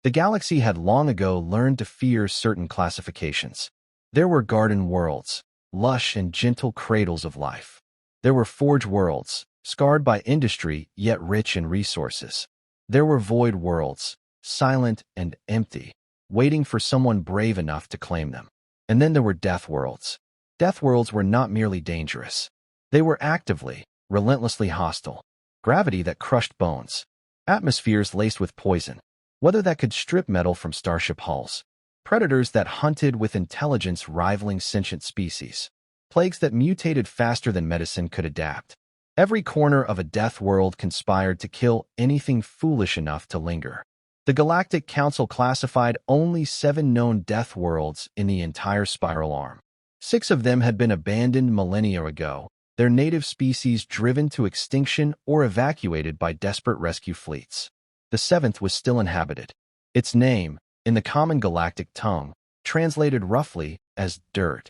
The galaxy had long ago learned to fear certain classifications. There were garden worlds, lush and gentle cradles of life. There were forge worlds, scarred by industry yet rich in resources. There were void worlds, silent and empty, waiting for someone brave enough to claim them. And then there were death worlds. Death worlds were not merely dangerous. They were actively, relentlessly hostile. Gravity that crushed bones. Atmospheres laced with poison. Weather that could strip metal from starship hulls. Predators that hunted with intelligence rivaling sentient species. Plagues that mutated faster than medicine could adapt. Every corner of a death world conspired to kill anything foolish enough to linger. The Galactic Council classified only 7 known death worlds in the entire spiral arm. 6 of them had been abandoned millennia ago, their native species driven to extinction or evacuated by desperate rescue fleets. The 7th was still inhabited. Its name, in the common galactic tongue, translated roughly as dirt.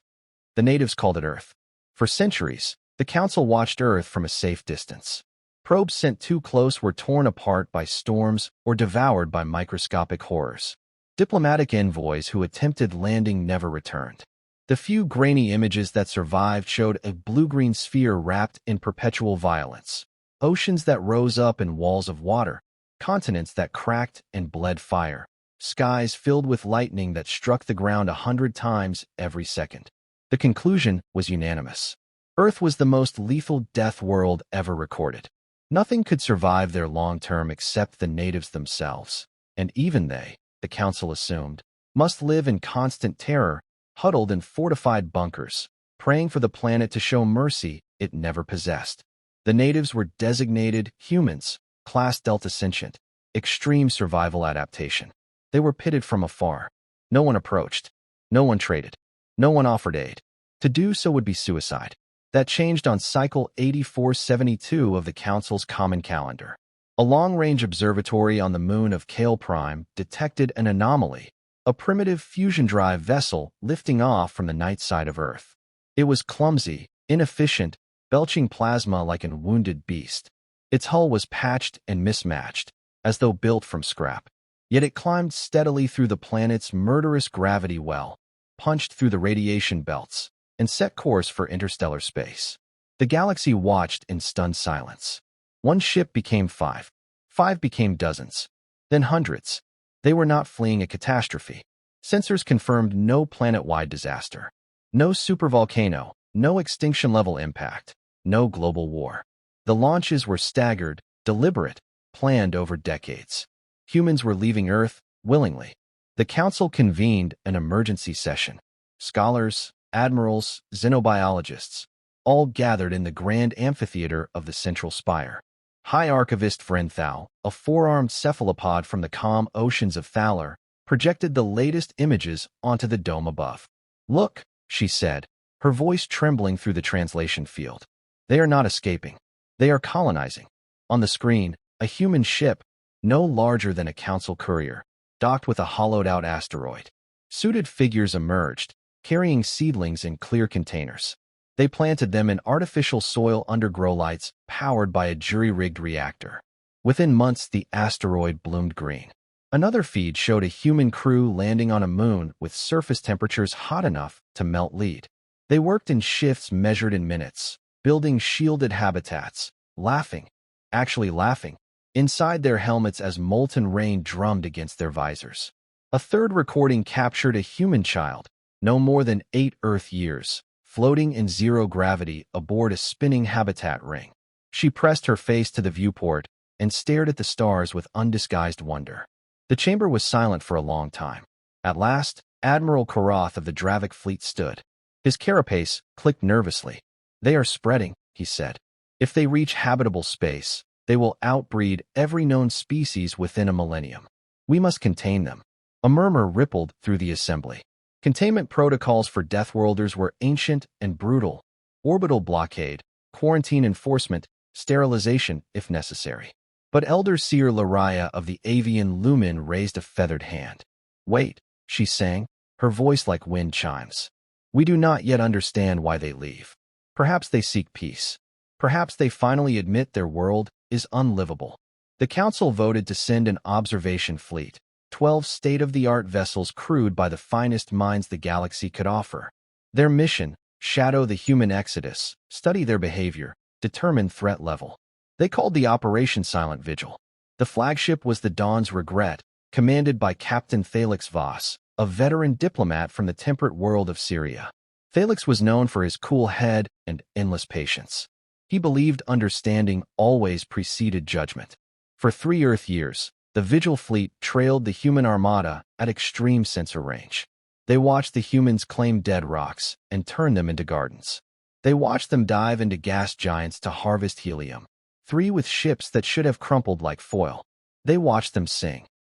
The natives called it Earth. For centuries, the Council watched Earth from a safe distance. Probes sent too close were torn apart by storms or devoured by microscopic horrors. Diplomatic envoys who attempted landing never returned. The few grainy images that survived showed a blue-green sphere wrapped in perpetual violence, oceans that rose up in walls of water, continents that cracked and bled fire, skies filled with lightning that struck the ground 100 times every second. The conclusion was unanimous. Earth was the most lethal death world ever recorded. Nothing could survive there long-term except the natives themselves, and even they, the Council assumed, must live in constant terror, huddled in fortified bunkers, praying for the planet to show mercy it never possessed. The natives were designated humans, class Delta sentient, extreme survival adaptation. They were pitted from afar. No one approached. No one traded. No one offered aid. To do so would be suicide. That changed on cycle 8472 of the Council's common calendar. A long-range observatory on the moon of Kale Prime detected an anomaly, a primitive fusion drive vessel lifting off from the night side of Earth. It was clumsy, inefficient, belching plasma like a wounded beast. Its hull was patched and mismatched, as though built from scrap. Yet it climbed steadily through the planet's murderous gravity well, punched through the radiation belts, and set course for interstellar space. The galaxy watched in stunned silence. One ship became 5. 5 became dozens. Then hundreds. They were not fleeing a catastrophe. Sensors confirmed no planet-wide disaster. No supervolcano, no extinction-level impact, no global war. The launches were staggered, deliberate, planned over decades. Humans were leaving Earth willingly. The Council convened an emergency session. Scholars, admirals, xenobiologists, all gathered in the grand amphitheater of the central spire. High Archivist Frenthal, a 4-armed cephalopod from the calm oceans of Thaler, projected the latest images onto the dome above. "Look," she said, her voice trembling through the translation field. "They are not escaping. They are colonizing." On the screen, a human ship, no larger than a Council courier, docked with a hollowed-out asteroid. Suited figures emerged, carrying seedlings in clear containers. They planted them in artificial soil under grow lights powered by a jury-rigged reactor. Within months, the asteroid bloomed green. Another feed showed a human crew landing on a moon with surface temperatures hot enough to melt lead. They worked in shifts measured in minutes, building shielded habitats, laughing, actually laughing, inside their helmets as molten rain drummed against their visors. A third recording captured a human child, no more than 8 Earth years, floating in zero gravity aboard a spinning habitat ring. She pressed her face to the viewport and stared at the stars with undisguised wonder. The chamber was silent for a long time. At last, Admiral Karath of the Dravik fleet stood. His carapace clicked nervously. "They are spreading," he said. "If they reach habitable space, they will outbreed every known species within a millennium. We must contain them." A murmur rippled through the assembly. Containment protocols for Deathworlders were ancient and brutal. Orbital blockade, quarantine enforcement, sterilization if necessary. But Elder Seer Lariah of the Avian Lumen raised a feathered hand. "Wait," she sang, her voice like wind chimes. "We do not yet understand why they leave. Perhaps they seek peace. Perhaps they finally admit their world is unlivable." The Council voted to send an observation fleet. 12 state-of-the-art vessels crewed by the finest minds the galaxy could offer. Their mission: shadow the human exodus, study their behavior, determine threat level. They called the operation Silent Vigil. The flagship was the Dawn's Regret, commanded by Captain Felix Voss, a veteran diplomat from the temperate world of Syria. Felix was known for his cool head and endless patience. He believed understanding always preceded judgment. For 3 Earth years, the Vigil fleet trailed the human armada at extreme sensor range. They watched the humans claim dead rocks and turn them into gardens. They watched them dive into gas giants to harvest helium, 3 with ships that should have crumpled like foil. They watched them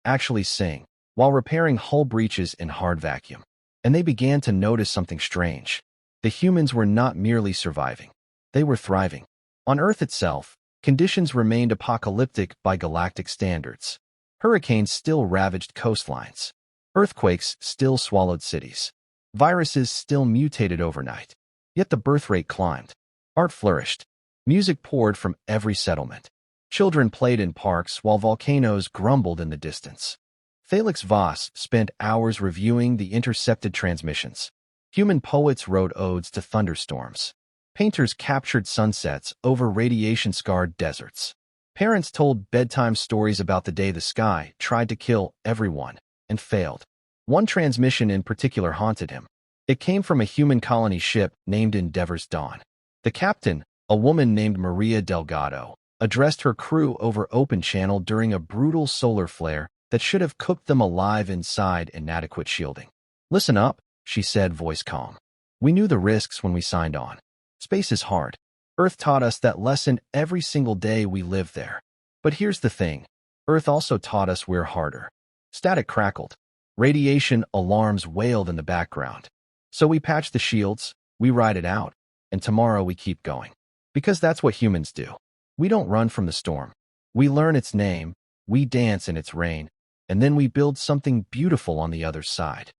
actually sing, while repairing hull breaches in hard vacuum. And they began to notice something strange. The humans were not merely surviving. They were thriving. On Earth itself, conditions remained apocalyptic by galactic standards. Hurricanes still ravaged coastlines. Earthquakes still swallowed cities. Viruses still mutated overnight. Yet the birth rate climbed. Art flourished. Music poured from every settlement. Children played in parks while volcanoes grumbled in the distance. Felix Voss spent hours reviewing the intercepted transmissions. Human poets wrote odes to thunderstorms. Painters captured sunsets over radiation-scarred deserts. Parents told bedtime stories about the day the sky tried to kill everyone and failed. One transmission in particular haunted him. It came from a human colony ship named Endeavor's Dawn. The captain, a woman named Maria Delgado, addressed her crew over open channel during a brutal solar flare that should have cooked them alive inside inadequate shielding. "Listen up," she said, voice calm. "We knew the risks when we signed on. Space is hard. Earth taught us that lesson every single day we lived there. But here's the thing. Earth also taught us we're harder." Static crackled. Radiation alarms wailed in the background. "So we patch the shields, we ride it out, and tomorrow we keep going. Because that's what humans do. We don't run from the storm. We learn its name, we dance in its rain, and then we build something beautiful on the other side."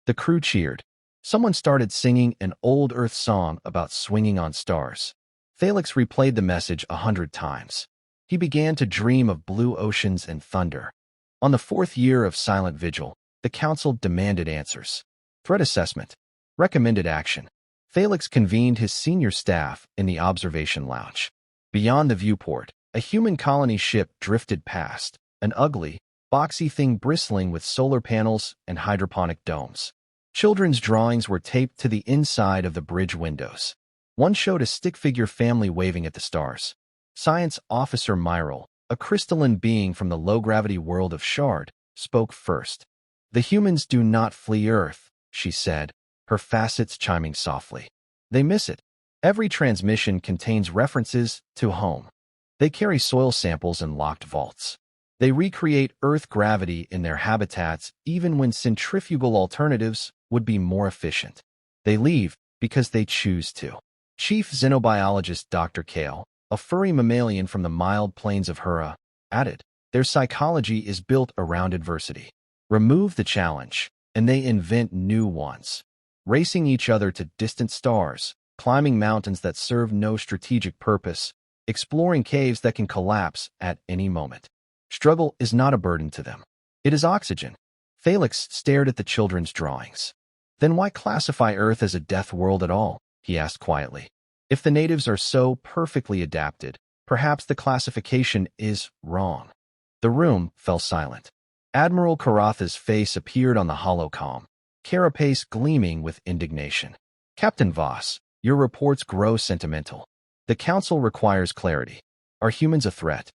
The crew cheered. Someone started singing an old Earth song about swinging on stars. Felix replayed the message 100 times. He began to dream of blue oceans and thunder. On the 4th year of Silent Vigil, the Council demanded answers. Threat assessment. Recommended action. Felix convened his senior staff in the observation lounge. Beyond the viewport, a human colony ship drifted past, an ugly, boxy thing bristling with solar panels and hydroponic domes. Children's drawings were taped to the inside of the bridge windows. One showed a stick-figure family waving at the stars. Science Officer Myril, a crystalline being from the low-gravity world of Shard, spoke first. "The humans do not flee Earth," she said, her facets chiming softly. "They miss it. Every transmission contains references to home. They carry soil samples in locked vaults. They recreate Earth gravity in their habitats even when centrifugal alternatives would be more efficient. They leave because they choose to." Chief xenobiologist Dr. Kale, a furry mammalian from the mild plains of Hura, added, "Their psychology is built around adversity. Remove the challenge, and they invent new ones. Racing each other to distant stars, climbing mountains that serve no strategic purpose, exploring caves that can collapse at any moment. Struggle is not a burden to them. It is oxygen." Felix stared at the children's drawings. "Then why classify Earth as a death world at all?" he asked quietly. "If the natives are so perfectly adapted, perhaps the classification is wrong." The room fell silent. Admiral Karatha's face appeared on the holocom, carapace gleaming with indignation. "Captain Voss, your reports grow sentimental. The Council requires clarity. Are humans a threat?"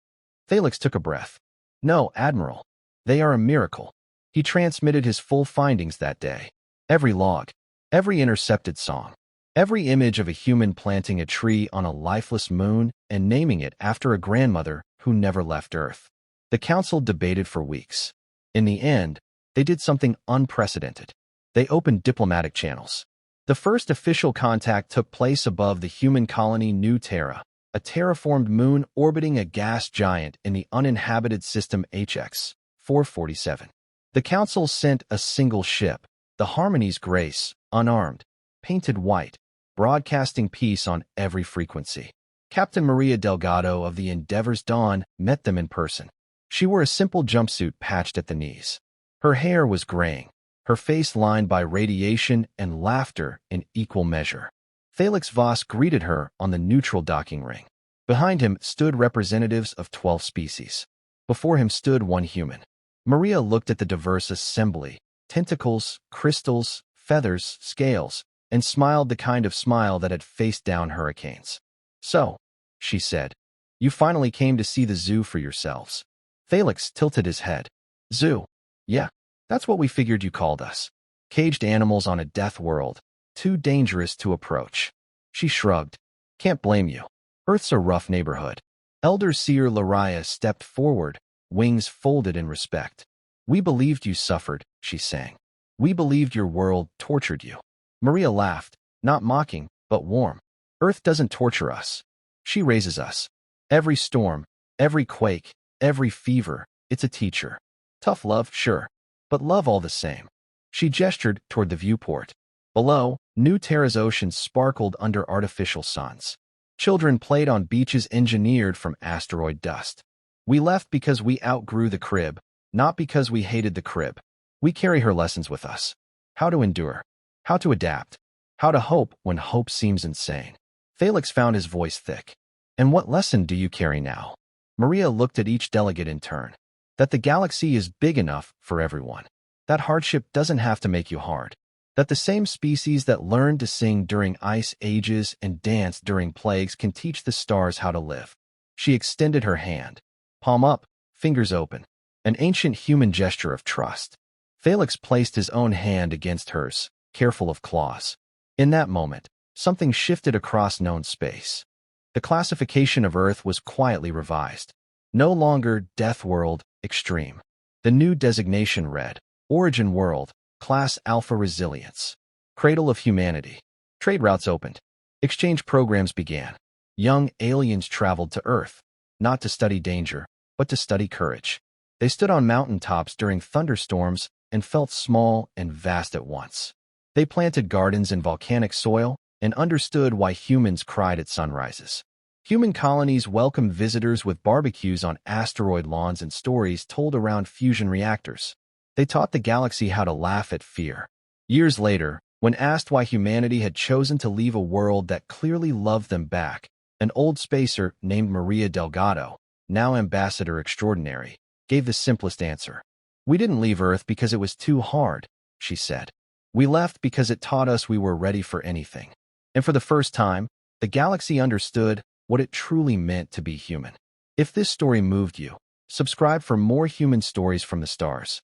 Felix took a breath. "No, Admiral. They are a miracle." He transmitted his full findings that day. Every log, every intercepted song, every image of a human planting a tree on a lifeless moon and naming it after a grandmother who never left Earth. The Council debated for weeks. In the end, they did something unprecedented. They opened diplomatic channels. The first official contact took place above the human colony New Terra, a terraformed moon orbiting a gas giant in the uninhabited system HX 447. The Council sent a single ship, the Harmony's Grace, unarmed, painted white, broadcasting peace on every frequency. Captain Maria Delgado of the Endeavor's Dawn met them in person. She wore a simple jumpsuit patched at the knees. Her hair was graying, her face lined by radiation and laughter in equal measure. Felix Voss greeted her on the neutral docking ring. Behind him stood representatives of 12 species. Before him stood one human. Maria looked at the diverse assembly, tentacles, crystals, feathers, scales, and smiled the kind of smile that had faced down hurricanes. "So," she said, "you finally came to see the zoo for yourselves." Felix tilted his head. "Zoo? Yeah, that's what we figured you called us. Caged animals on a death world, too dangerous to approach." She shrugged. "Can't blame you. Earth's a rough neighborhood." Elder Seer Lariah stepped forward, wings folded in respect. "We believed you suffered," she sang. "We believed your world tortured you." Maria laughed, not mocking, but warm. "Earth doesn't torture us. She raises us. Every storm, every quake, every fever, it's a teacher. Tough love, sure, but love all the same." She gestured toward the viewport. Below, New Terra's oceans sparkled under artificial suns. Children played on beaches engineered from asteroid dust. "We left because we outgrew the crib, not because we hated the crib. We carry her lessons with us. How to endure, how to adapt, how to hope when hope seems insane." Felix found his voice thick. "And what lesson do you carry now?" Maria looked at each delegate in turn. "That the galaxy is big enough for everyone. That hardship doesn't have to make you hard. That the same species that learned to sing during ice ages and dance during plagues can teach the stars how to live." She extended her hand. Palm up, fingers open. An ancient human gesture of trust. Felix placed his own hand against hers, careful of claws. In that moment, something shifted across known space. The classification of Earth was quietly revised. No longer Death World, Extreme. The new designation read, Origin World, Class Alpha Resilience. Cradle of Humanity. Trade routes opened. Exchange programs began. Young aliens traveled to Earth, not to study danger, but to study courage. They stood on mountaintops during thunderstorms and felt small and vast at once. They planted gardens in volcanic soil and understood why humans cried at sunrises. Human colonies welcomed visitors with barbecues on asteroid lawns and stories told around fusion reactors. They taught the galaxy how to laugh at fear. Years later, when asked why humanity had chosen to leave a world that clearly loved them back, an old spacer named Maria Delgado, now ambassador extraordinary, gave the simplest answer. "We didn't leave Earth because it was too hard," she said. "We left because it taught us we were ready for anything." And for the first time, the galaxy understood what it truly meant to be human. If this story moved you, subscribe for more human stories from the stars.